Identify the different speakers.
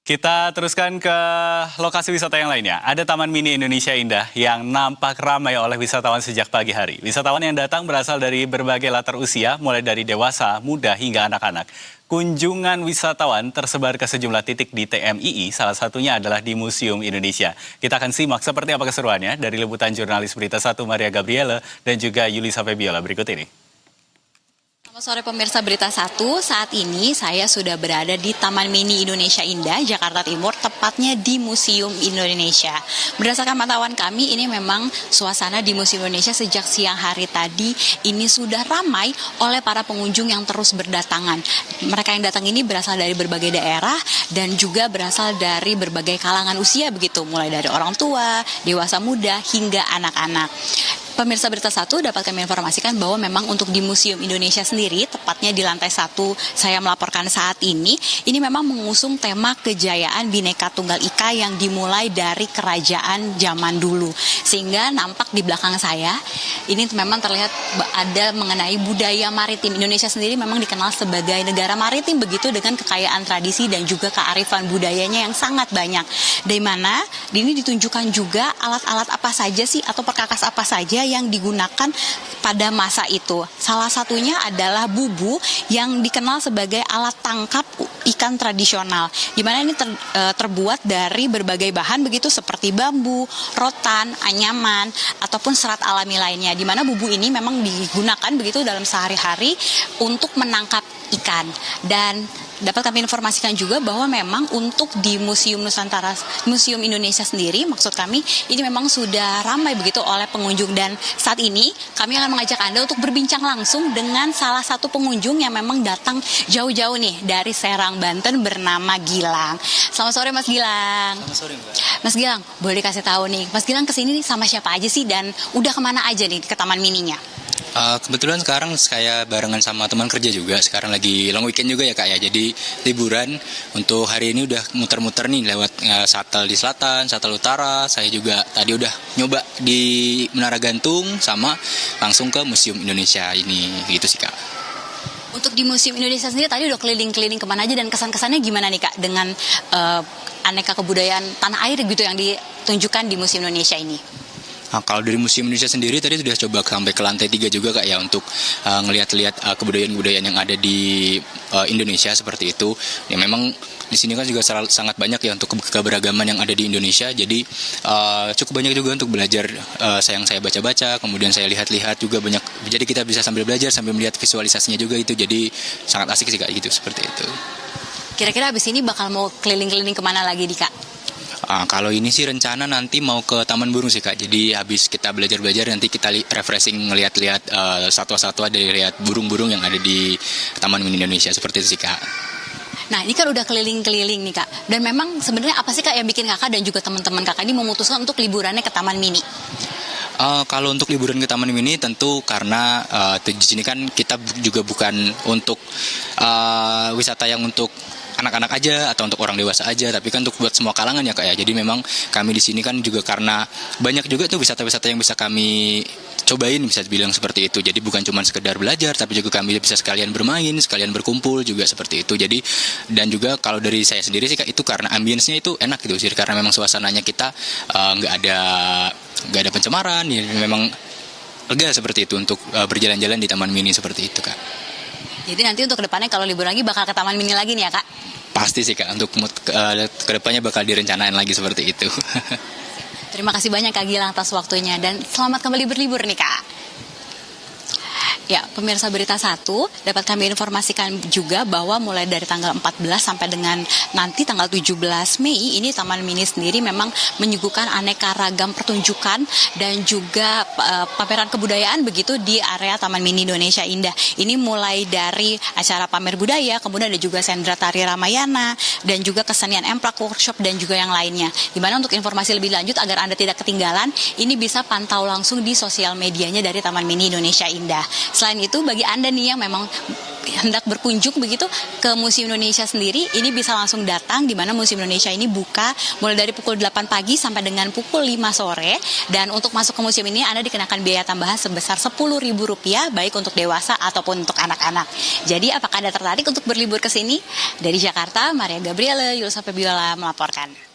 Speaker 1: Kita teruskan ke lokasi wisata yang lainnya. Ada Taman Mini Indonesia Indah yang nampak ramai oleh wisatawan sejak pagi hari. Wisatawan yang datang berasal dari berbagai latar usia, mulai dari dewasa, muda, hingga anak-anak. Kunjungan wisatawan tersebar ke sejumlah titik di TMII, salah satunya adalah di Museum Indonesia. Kita akan simak seperti apa keseruannya dari liputan jurnalis Berita 1 Maria Gabriela dan juga Yulisa Febiola berikut ini.
Speaker 2: Selamat sore pemirsa Berita 1, saat ini saya sudah berada di Taman Mini Indonesia Indah, Jakarta Timur, tepatnya di Museum Indonesia. Berdasarkan pantauan kami, ini memang suasana di Museum Indonesia sejak siang hari tadi ini sudah ramai oleh para pengunjung yang terus berdatangan. Mereka yang datang ini berasal dari berbagai daerah dan juga berasal dari berbagai kalangan usia begitu, mulai dari orang tua, dewasa muda, hingga anak-anak. Pemirsa Berita 1 dapat kami informasikan bahwa memang untuk di Museum Indonesia sendiri, tepatnya di lantai 1 saya melaporkan saat ini memang mengusung tema kejayaan Bhinneka Tunggal Ika yang dimulai dari kerajaan zaman dulu. Sehingga nampak di belakang saya, ini memang terlihat ada mengenai budaya maritim. Indonesia sendiri memang dikenal sebagai negara maritim begitu dengan kekayaan tradisi dan juga kearifan budayanya yang sangat banyak. Dari mana ini ditunjukkan juga alat-alat apa saja sih atau perkakas apa saja yang digunakan pada masa itu. Salah satunya adalah bubu yang dikenal sebagai alat tangkap ikan tradisional, di mana ini terbuat dari berbagai bahan begitu seperti bambu, rotan, anyaman, ataupun serat alami lainnya, di mana bubu ini memang digunakan begitu dalam sehari-hari untuk menangkap ikan. Dan dapat kami informasikan juga bahwa memang untuk di Museum Nusantara, Museum Indonesia sendiri, maksud kami ini memang sudah ramai begitu oleh pengunjung. Dan saat ini kami akan mengajak Anda untuk berbincang langsung dengan salah satu pengunjung yang memang datang jauh-jauh nih dari Serang, Banten, bernama Gilang. Selamat sore Mas Gilang.
Speaker 3: Selamat sore Mbak.
Speaker 2: Mas Gilang, boleh kasih tahu nih, Mas Gilang kesini sama siapa aja sih dan udah kemana aja nih ke Taman Mininya?
Speaker 3: Kebetulan sekarang saya barengan sama teman kerja juga. Sekarang lagi long weekend juga ya Kak ya. Jadi liburan untuk hari ini udah muter-muter nih lewat shuttle di selatan, shuttle utara. Saya juga tadi udah nyoba di Menara Gantung sama langsung ke Museum Indonesia ini gitu sih Kak.
Speaker 2: Untuk di Museum Indonesia sendiri tadi udah keliling-keliling kemana aja dan kesan-kesannya gimana nih Kak dengan aneka kebudayaan tanah air gitu yang ditunjukkan di Museum Indonesia ini?
Speaker 3: Nah, kalau dari Museum Indonesia sendiri tadi sudah coba sampai ke lantai 3 juga Kak ya untuk ngelihat-lihat kebudayaan-kebudayaan yang ada di Indonesia seperti itu. Ya memang di sini kan juga sangat banyak ya untuk keberagaman yang ada di Indonesia. Jadi cukup banyak juga untuk belajar yang saya baca-baca, kemudian saya lihat-lihat juga banyak. Jadi kita bisa sambil belajar sambil melihat visualisasinya juga itu. Jadi sangat asik sih Kak gitu seperti itu.
Speaker 2: Kira-kira abis ini bakal mau keliling-keliling kemana lagi nih Kak?
Speaker 3: Kalau ini sih rencana nanti mau ke Taman Burung sih Kak. Jadi habis kita belajar-belajar nanti kita refreshing ngelihat-lihat satwa-satwa dari lihat burung-burung yang ada di Taman Mini Indonesia seperti itu sih Kak.
Speaker 2: Nah ini kan udah keliling-keliling nih Kak. Dan memang sebenarnya apa sih Kak yang bikin Kakak dan juga teman-teman Kakak ini memutuskan untuk liburannya ke Taman Mini?
Speaker 3: Kalau untuk liburan ke Taman Mini tentu karena di sini kan kita juga bukan untuk wisata yang untuk anak-anak aja atau untuk orang dewasa aja, tapi kan untuk buat semua kalangan ya Kak ya. Jadi memang kami di sini kan juga karena banyak juga tuh wisata-wisata yang bisa kami cobain, bisa dibilang seperti itu. Jadi bukan cuma sekedar belajar, tapi juga kami bisa sekalian bermain, sekalian berkumpul juga seperti itu. Jadi dan juga kalau dari saya sendiri sih Kak, itu karena ambience-nya itu enak gitu sih, karena memang suasananya kita nggak ada pencemaran, ya memang lega seperti itu untuk berjalan-jalan di Taman Mini seperti itu Kak.
Speaker 2: Jadi nanti untuk kedepannya kalau libur lagi bakal ke Taman Mini lagi nih ya Kak?
Speaker 3: Pasti sih Kak, untuk kedepannya bakal direncanain lagi seperti itu.
Speaker 2: Terima kasih banyak Kak Gilang atas waktunya dan selamat kembali berlibur nih Kak. Ya, pemirsa Berita 1, dapat kami informasikan juga bahwa mulai dari tanggal 14 sampai dengan nanti tanggal 17 Mei, ini Taman Mini sendiri memang menyuguhkan aneka ragam pertunjukan dan juga pameran kebudayaan begitu di area Taman Mini Indonesia Indah. Ini mulai dari acara pamer budaya, kemudian ada juga sendra tari Ramayana, dan juga kesenian emplak, workshop, dan juga yang lainnya. Dimana untuk informasi lebih lanjut agar Anda tidak ketinggalan, ini bisa pantau langsung di sosial medianya dari Taman Mini Indonesia Indah. Selain itu, bagi Anda nih yang memang hendak berkunjung begitu ke Museum Indonesia sendiri, ini bisa langsung datang di mana Museum Indonesia ini buka mulai dari pukul 8 pagi sampai dengan pukul 5 sore. Dan untuk masuk ke museum ini Anda dikenakan biaya tambahan sebesar Rp10.000 baik untuk dewasa ataupun untuk anak-anak. Jadi apakah Anda tertarik untuk berlibur ke sini? Dari Jakarta, Maria Gabriela, Yulsa Febiola melaporkan.